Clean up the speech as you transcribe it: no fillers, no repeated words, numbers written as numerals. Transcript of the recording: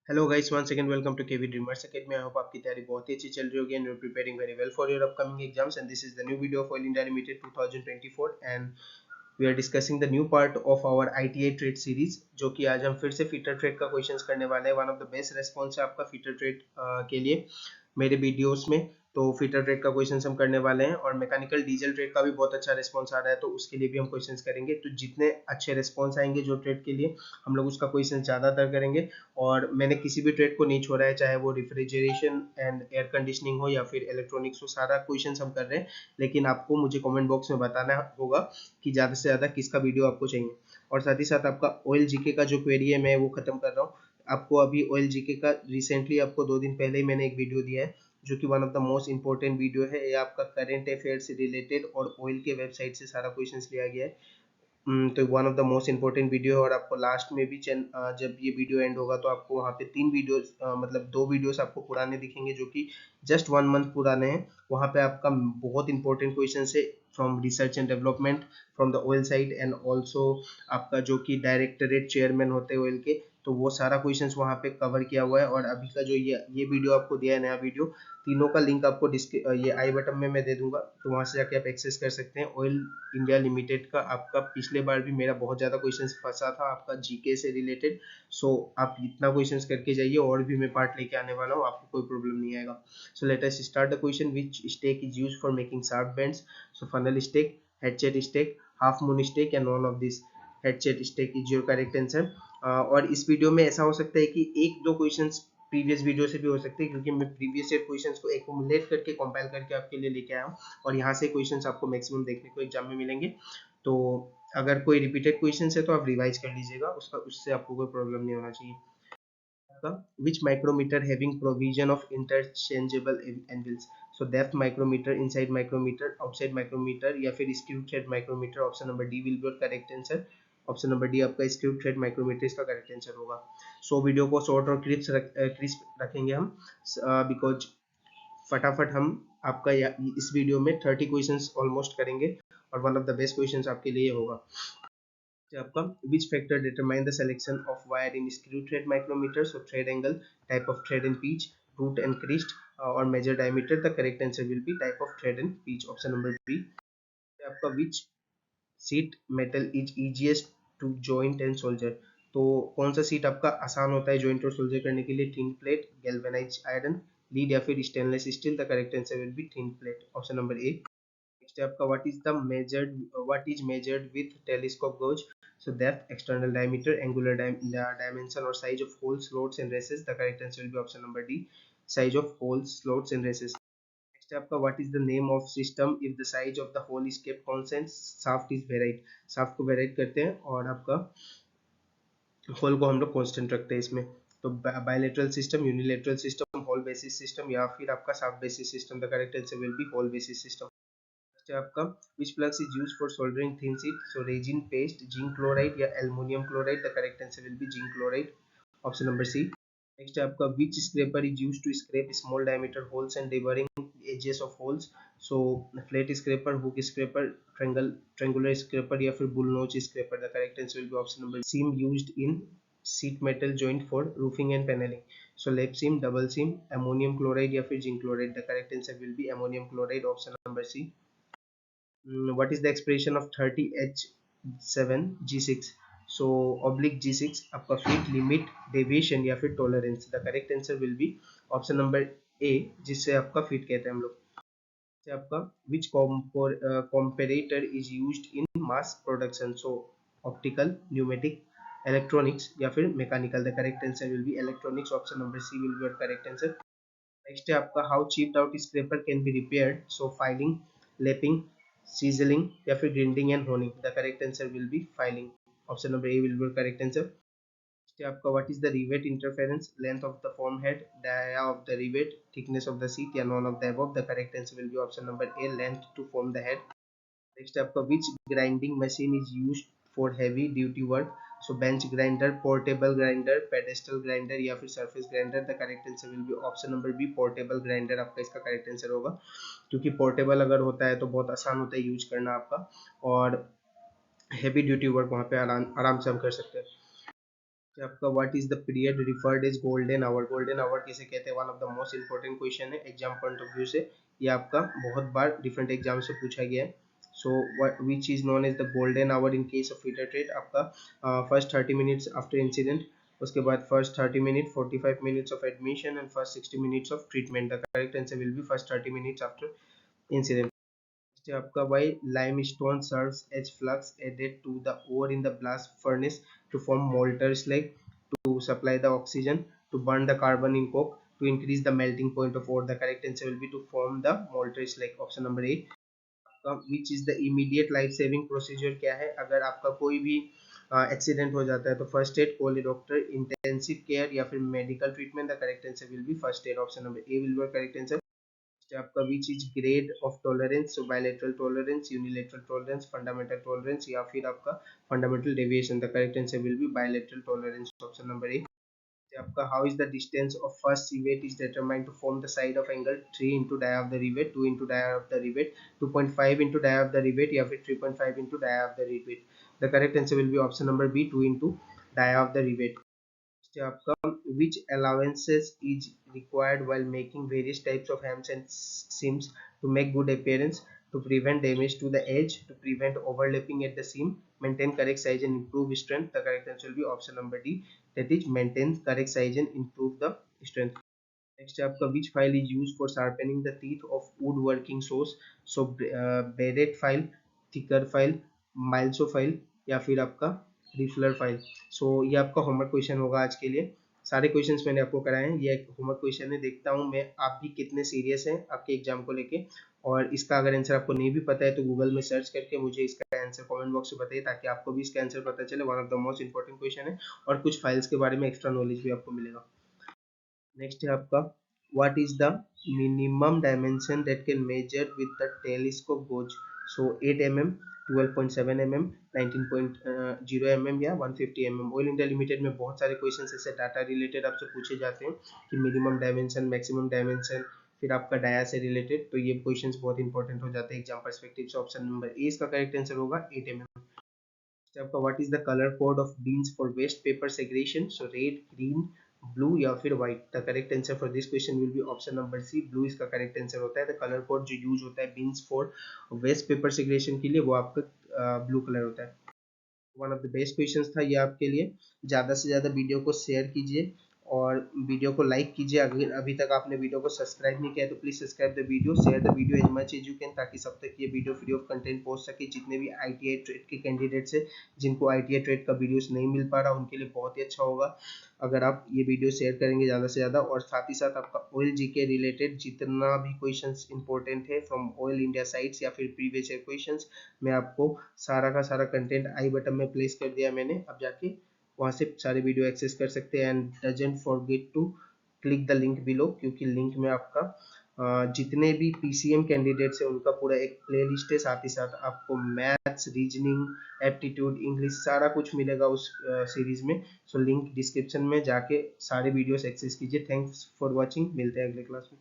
Hello guys, once again welcome to KV dreamers academy. I hope आपकी तैयारी बहुत ही अच्छी चल रही होगी and you are preparing very well for your upcoming exams and this is the new video of Oil India Limited 2024 and we are discussing the new part of our ITI trade series, जो कि आज हम फिर से fitter trade का questions करने वाले हैं। One of the best response है आपका फीटर ट्रेड के लिए मेरे वीडियोस में। तो फीटर ट्रेड का क्वेश्चन हम करने वाले हैं और मैकेनिकल डीजल ट्रेड का भी बहुत अच्छा रिस्पॉन्स आ रहा है, तो उसके लिए भी हम क्वेश्चंस करेंगे। तो जितने अच्छे रिस्पॉन्स आएंगे जो ट्रेड के लिए, हम लोग उसका क्वेश्चन ज़्यादातर करेंगे। और मैंने किसी भी ट्रेड को नहीं छोड़ा है, चाहे वो रेफ्रिजरेशन एंड एयर कंडीशनिंग हो या फिर इलेक्ट्रॉनिक्स हो, सारा क्वेश्चन हम कर रहे हैं। लेकिन आपको मुझे कमेंट बॉक्स में बताना होगा कि ज़्यादा से ज़्यादा किसका वीडियो आपको चाहिए। और साथ ही साथ आपका ऑयल जीके का जो क्वेरी है मैं वो खत्म कर रहा हूँ। आपको अभी ऑयल जीके का रिसेंटली आपको 2 दिन पहले ही मैंने एक वीडियो दिया है, जो कि one of the most important video है। ये आपका करंट अफेयर से रिलेटेड और ऑयल के वेबसाइट से सारा क्वेश्चंस लिया गया है। तो one of the most important video है। और आपको लास्ट में भी जब ये वीडियो एंड होगा तो आपको वहाँ पे 3 वीडियोस, मतलब 2 वीडियोस आपको पुराने दिखेंगे जो कि जस्ट 1 मंथ पुराने हैं। वहाँ पे आपका बहुत इंपॉर्टेंट क्वेश्चन है from research and development from the oil side and also आपका जो कि डायरेक्टरेट चेयरमैन होते हैं ऑयल के, तो वो सारा क्वेश्चंस वहाँ पे कवर किया हुआ है। और अभी का जो ये वीडियो आपको दिया है, नया वीडियो, तीनों का लिंक आपको ये आई बटन में मैं दे दूंगा, तो वहां से जाके आप एक्सेस कर सकते हैं। ऑयल इंडिया लिमिटेड का आपका पिछले बार भी मेरा बहुत ज़्यादा क्वेश्चंस फंसा था आपका जीके से रिलेटेड। सो आप इतना क्वेश्चंस करके जाइए, और भी मैं पार्ट लेके आने वाला हूँ, आपको कोई प्रॉब्लम नहीं आएगा। So let us start the question. Which stake is used for making sharp bends? So funnel stake, headset stake, half moon stake and none of this. Headset stake is your correct answer. और इस video में ऐसा हो सकता है कि एक दो क्वेश्चंस प्रीवियस वीडियो से भी हो सकते हैं, क्योंकि मैं प्रीवियस ईयर क्वेश्चंस को एक्यूमुलेट करके कंपाइल करके आपके लिए लेके आया हूँ। और यहाँ से क्वेश्चंस आपको मैक्सिमम देखने को एग्जाम में मिलेंगे। तो अगर कोई रिपीटेड क्वेश्चंस है तो आप रिवाइज कर लीजिएगा, उसका उससे आपको कोई प्रॉब्लम नहीं होना चाहिए। Which micrometer having provision of interchangeable angles? So depth micrometer, inside micrometer, outside micrometer या फिर screw thread micrometer? Option number D will be your correct answer. Option number D आपका स्क्रू थ्रेड माइक्रोमीटर इसका correct answer होगा। So video को short और crisp रखेंगे हम, because फटाफट हम आपका इस वीडियो में 30 क्वेश्चंस ऑलमोस्ट करेंगे और one of the best questions आपके लिए होगा। आपका which factor determine the selection of wire in screw thread micrometer? So thread angle, type of thread and pitch, root and crest, or measure diameter? The correct answer will be type of thread and pitch. Option number B. आपका which sheet metal is easiest to joint and solder? तो कौन सा seat आपका आसान होता है joint और soldier करने के लिए? Thin plate, galvanised iron, lead या फिर stainless steel? The correct answer will be thin plate. Option number A. Next है आपका what is measured with telescope gauge? So depth, external diameter, angular dimension or size of holes, slots and races? The correct answer will be option number D, size of holes, slots and races. Next है आपका what is the name of system if the size of the hole is kept constant, shaft is varied? shaft को वेराइट करते हैं और आपका whole को हम लोग कांस्टेंट रखते हैं इसमें। तो bilateral system, unilateral system, hole basis system या फिर आपका shaft basis system? The correct answer will be hole basis system. आपका which plugs is used for soldering thin sheet? So resin, paste, zinc chloride या aluminum chloride? The correct answer will be zinc chloride. Option number C. Next है आपका which scraper is used to scrape small diameter holes and deburring edges of holes? So flat scraper, hook scraper, triangular scraper या फिर bull notch scraper? The correct answer will be option number C. Seam used in sheet metal joint for roofing and paneling? So lap seam, double seam, ammonium chloride या फिर zinc chloride? The correct answer will be ammonium chloride. Option number C. What is the expression of 30H7G6? So oblique G6 आपका fit, limit, deviation या फिर tolerance? The correct answer will be option number A, जिससे आपका fit कहते हैं हम लोग। से आपका which comparator is used in mass production? So optical, pneumatic, electronics या फिर mechanical? The correct answer will be electronics. Option number C will be your correct answer. Next है आपका how chipped out scraper can be repaired? So filing, lapping, chiselling या फिर grinding and honing? The correct answer will be filing. Option number A will be correct answer. Next है आपका what is the rivet interference? Length of the form head, dia of the rivet, thickness of the sheet या none of the above? The correct answer will be option number A, length to form the head. Next आपका which grinding machine is used for heavy duty work? So bench grinder, portable grinder, pedestal grinder या फिर surface grinder? The correct answer will be option number B, portable grinder आपका इसका correct answer होगा। क्योंकि portable अगर होता है तो बहुत आसान होता है यूज करना आपका, और हैवी ड्यूटी वर्क वहाँ पे आराम आराम से हम कर सकते हैं। कि आपका what is the period referred as golden hour, golden hour किसे कहते हैं, one of the most important question है एग्जाम पॉइंट ऑफ व्यू से, ये आपका बहुत बार डिफरेंट एग्जाम से पूछा गया है। So what which is known as the golden hour in case of heater trade, आपका फर्स्ट 30 मिनट्स आफ्टर इंसिडेंट, उसके बाद first 30 minute 45 minutes of admission and first 60 minutes of treatment, the correct answer will be first 30 minutes after incident. आपका why limestone serves as flux added to the ore in the blast furnace to form molten slag, to supply the oxygen, to burn the carbon in coke, to increase the melting point of ore, the correct answer will be to form the molten slag, option number 8। Which is the immediate life saving procedure क्या है, अगर आपका कोई भी accident हो जाता है तो first aid, call a doctor, intensive care या फिर medical treatment, the correct answer will be first aid, option number A will be correct answer. आपका which is grade of tolerance, so bilateral tolerance, unilateral tolerance, fundamental tolerance या फिर आपका fundamental deviation, the correct answer will be bilateral tolerance, option number A. आपका how is the distance of first rivet is determined to form the side of angle 3 into dia of the rivet, 2 into dia of the rivet, 2.5 into dia of the rivet या फिर 3.5 into dia of the rivet, the correct answer will be option number B, 2 into dia of the rivet। आपका which allowances is required while making various types of hams and seams to make good appearance, to prevent damage to the edge, to prevent overlapping at the seam, maintain correct size and improve strength, the correct answer will be option number D, that is maintain correct size and improve the strength। Next है आपका which file is use for sharpening the teeth of wood working सोर्स, so bedded file, thicker file, mill saw file या फिर आपका रिफलर file. सो ये आपका homework question होगा आज के लिए, सारे क्वेश्चंस मैंने आपको कराए हैं, ये होमवर्क क्वेश्चन है, देखता हूँ मैं आप भी कितने सीरियस हैं आपके एग्जाम को लेके, और इसका अगर आंसर आपको नहीं भी पता है तो गूगल में सर्च करके मुझे इसका आंसर कमेंट बॉक्स में बताइए, ताकि आपको भी इसका आंसर पता चले, one of the most important question है, और कुछ फाइल्स के बारे में एक्स्ट्रा नॉलेज भी आपको मिलेगा। नेक्स्ट है आपका what is the minimum dimension that can measure with the telescope goes, so 8 mm, 12.7 mm, 19.0 mm या 150 mm। ऑयल इंडिया लिमिटेड में बहुत सारे क्वेश्चन ऐसे डाटा रिलेटेड आपसे पूछे जाते हैं कि मिनिमम डायमेंशन, मैक्सिमम डायमेंशन, फिर आपका डाया से रिलेटेड, तो ये क्वेश्चंस बहुत इंपॉर्टेंट हो जाते हैं एग्जाम परस्पेक्टिव से। ऑप्शन नंबर ए इसका करेक्ट आंसर होगा 8 mm। आपका what is the colour code of bins for waste paper segregation, so red, green, blue या फिर white, the correct answer for this question will be option number C, blue इसका correct answer होता है। The colour code जो use होता है bins for waste paper segregation के लिए वो आपका ब्लू कलर होता है। One of the best questions था ये आपके लिए, ज़्यादा से ज़्यादा वीडियो को शेयर कीजिए और वीडियो को लाइक कीजिए, अगर अभी तक आपने वीडियो को सब्सक्राइब नहीं किया तो please subscribe the video, share the video as much as you can, ताकि सब तक ये वीडियो फ्री ऑफ कंटेंट पहुंच सके, जितने भी ITI ट्रेड के कैंडिडेट्स हैं जिनको ITI ट्रेड का वीडियोस नहीं मिल पा रहा उनके लिए बहुत ही अच्छा होगा अगर आप ये वीडियो शेयर करेंगे ज़्यादा से ज़्यादा। और साथ ही साथ आपका ऑयल जीके रिलेटेड जितना भी क्वेश्चंस इंपॉर्टेंट है फ्रॉम ऑयल इंडिया साइट्स या फिर प्रीवियस ईयर क्वेश्चंस, मैं आपको सारा का सारा कंटेंट आई बटन में प्लेस कर दिया मैंने, अब जाके वहाँ से सारे वीडियो एक्सेस कर सकते हैं। And doesn't forget to click the link below, क्योंकि लिंक में आपका जितने भी PCM कैंडिडेट्स हैं उनका पूरा एक प्लेलिस्ट है, साथ ही साथ आपको मैथ्स, रीजनिंग, एप्टीट्यूड, इंग्लिश सारा कुछ मिलेगा उस सीरीज में। सो लिंक डिस्क्रिप्शन में जाके सारे वीडियोस एक्सेस कीजिए। थैंक्स फॉर वॉचिंग, मिलते हैं अगले क्लास में।